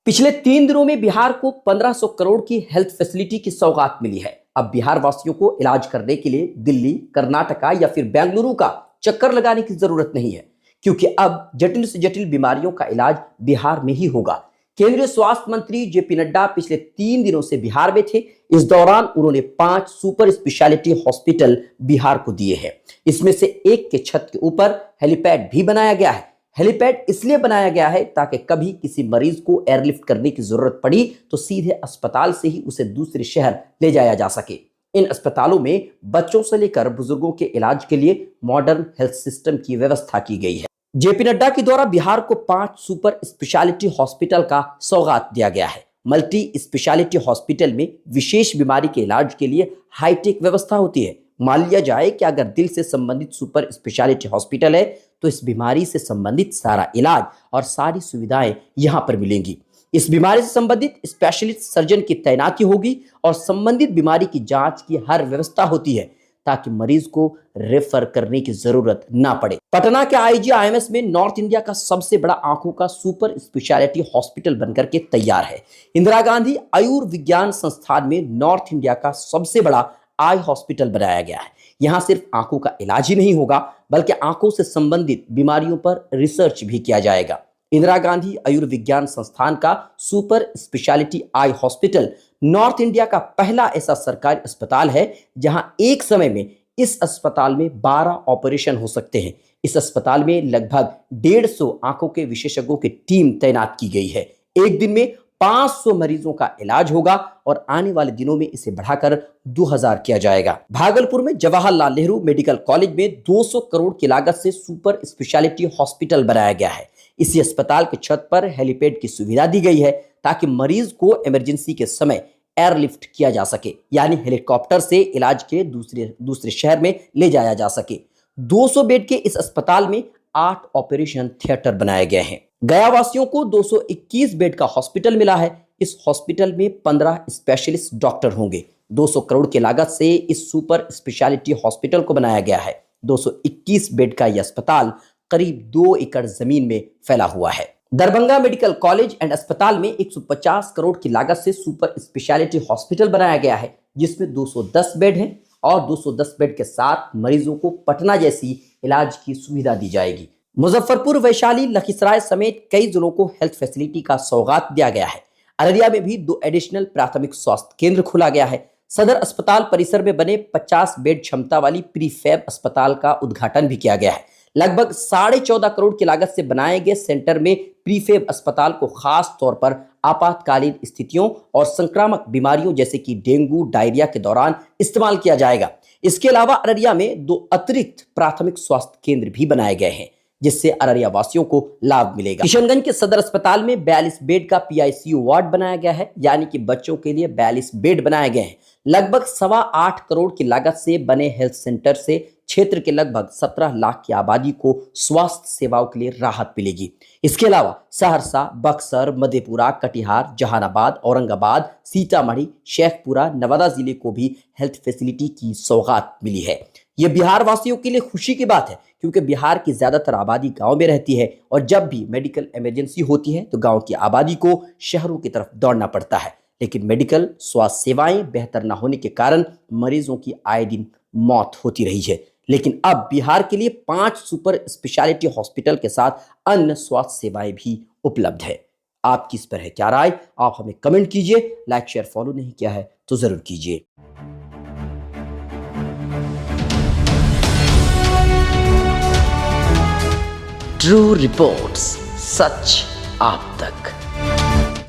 पिछले 3 दिनों में बिहार को 1500 करोड़ की हेल्थ फैसिलिटी की सौगात मिली है। अब बिहार वासियों को इलाज करने के लिए दिल्ली, कर्नाटका या फिर बेंगलुरु का चक्कर लगाने की जरूरत नहीं है, क्योंकि अब जटिल से जटिल बीमारियों का इलाज बिहार में ही होगा। केंद्रीय स्वास्थ्य मंत्री जेपी नड्डा पिछले 3 दिनों से बिहार में थे। इस दौरान उन्होंने 5 सुपर स्पेशलिटी हॉस्पिटल बिहार को दिए हैं। इसमें से एक के छत के ऊपर हेलीपैड भी बनाया गया है। हेलीपैड इसलिए बनाया गया है ताकि कभी किसी मरीज को एयरलिफ्ट करने की जरूरत पड़ी तो सीधे अस्पताल से ही उसे दूसरे शहर ले जाया जा सके। इन अस्पतालों में बच्चों से लेकर बुजुर्गों के इलाज के लिए मॉडर्न हेल्थ सिस्टम की व्यवस्था की गई है। जेपी नड्डा के द्वारा बिहार को 5 सुपर स्पेशलिटी हॉस्पिटल का सौगात दिया गया है। मल्टी स्पेशलिटी हॉस्पिटल में विशेष बीमारी के इलाज के लिए हाईटेक व्यवस्था होती है। मान लिया जाए कि अगर दिल से संबंधित सुपर स्पेशलिटी हॉस्पिटल है तो इस बीमारी से संबंधित सारा इलाज और सारी सुविधाएं यहां पर मिलेंगी। इस बीमारी से संबंधित स्पेशलिस्ट सर्जन की तैनाती होगी और संबंधित बीमारी की जांच की हर व्यवस्था होती है ताकि मरीज को रेफर करने की जरूरत ना पड़े। पटना के IGIMS में नॉर्थ इंडिया का सबसे बड़ा आंखों का सुपर स्पेशलिटी हॉस्पिटल बनकर के तैयार है। इंदिरा गांधी आयुर्विज्ञान संस्थान में नॉर्थ इंडिया का सबसे बड़ा आई हॉस्पिटल बनाया गया है। यहां सिर्फ आंखों का इलाज ही नहीं होगा, बल्कि आंखों से संबंधित बीमारियों पर रिसर्च भी किया जाएगा। इंदिरा गांधी आयुर्विज्ञान संस्थान का super speciality eye hospital north India का पहला ऐसा सरकारी अस्पताल है जहां एक समय में इस अस्पताल में 12 ऑपरेशन हो सकते हैं। इस अस्पताल में लगभग 150 आंखों के विशेषज्ञों की टीम तैनात की गई है। एक दिन में 500 मरीजों का इलाज होगा और आने वाले दिनों में इसे बढ़ाकर 2000 किया जाएगा। भागलपुर में जवाहरलाल नेहरू मेडिकल कॉलेज में 200 करोड़ की लागत से सुपर स्पेशलिटी हॉस्पिटल बनाया गया है। इसी अस्पताल के छत पर हेलीपैड की सुविधा दी गई है ताकि मरीज को इमरजेंसी के समय एयरलिफ्ट किया जा सके, यानी हेलीकॉप्टर से इलाज के दूसरे शहर में ले जाया जा सके। 200 बेड के इस अस्पताल में 8 ऑपरेशन थिएटर बनाए गए हैं। गया वासियों को 221 बेड का हॉस्पिटल मिला है। इस हॉस्पिटल में 15 स्पेशलिस्ट डॉक्टर होंगे। 200 करोड़ की लागत से इस सुपर स्पेशलिटी हॉस्पिटल को बनाया गया है। 221 बेड का यह अस्पताल करीब 2 एकड़ जमीन में फैला हुआ है। दरभंगा मेडिकल कॉलेज एंड अस्पताल में 150 करोड़ की लागत से सुपर स्पेशलिटी हॉस्पिटल बनाया गया है, जिसमें 210 बेड हैं और 210 बेड के साथ मरीजों को पटना जैसी इलाज की सुविधा दी जाएगी। मुजफ्फरपुर, वैशाली, लखीसराय समेत कई जिलों को हेल्थ फैसिलिटी का सौगात दिया गया है। अररिया में भी 2 एडिशनल प्राथमिक स्वास्थ्य केंद्र खोला गया है। सदर अस्पताल परिसर में बने 50 बेड क्षमता वाली प्रीफैब अस्पताल का उद्घाटन भी किया गया है। लगभग 14.5 करोड़ की लागत से बनाए गए सेंटर में प्रीफैब अस्पताल को खास तौर पर आपातकालीन स्थितियों और संक्रामक बीमारियों जैसे कि डेंगू, डायरिया के दौरान इस्तेमाल किया जाएगा। इसके अलावा अररिया में 2 अतिरिक्त प्राथमिक स्वास्थ्य केंद्र भी बनाए गए हैं, जिससे अररिया वासियों को लाभ मिलेगा। किशनगंज के सदर अस्पताल में 42 बेड का PICU वार्ड बनाया गया है, यानी कि बच्चों के लिए 42 बेड बनाए गए हैं। लगभग 8.25 करोड़ की लागत से बने हेल्थ सेंटर से क्षेत्र के लगभग 17 लाख की आबादी को स्वास्थ्य सेवाओं के लिए राहत मिलेगी। इसके अलावा सहरसा, बक्सर, मधेपुरा, कटिहार, जहानाबाद, औरंगाबाद, सीतामढ़ी, शेखपुरा, नवादा जिले को भी हेल्थ फैसिलिटी की सौगात मिली है। यह बिहार वासियों के लिए खुशी की बात है, क्योंकि बिहार की ज्यादातर आबादी गांव में रहती है और जब भी मेडिकल इमरजेंसी होती है तो गांव की आबादी को शहरों की तरफ दौड़ना पड़ता है। लेकिन मेडिकल स्वास्थ्य सेवाएं बेहतर न होने के कारण मरीजों की आए दिन मौत होती रही है। लेकिन अब बिहार के लिए 5 सुपर स्पेशलिटी हॉस्पिटल के साथ अन्य स्वास्थ्य सेवाएं भी उपलब्ध है। आपकी इस पर है क्या राय? आप हमें कमेंट कीजिए। लाइक, शेयर, फॉलो नहीं किया है तो जरूर कीजिए। ट्रू रिपोर्ट्स, सच आप तक।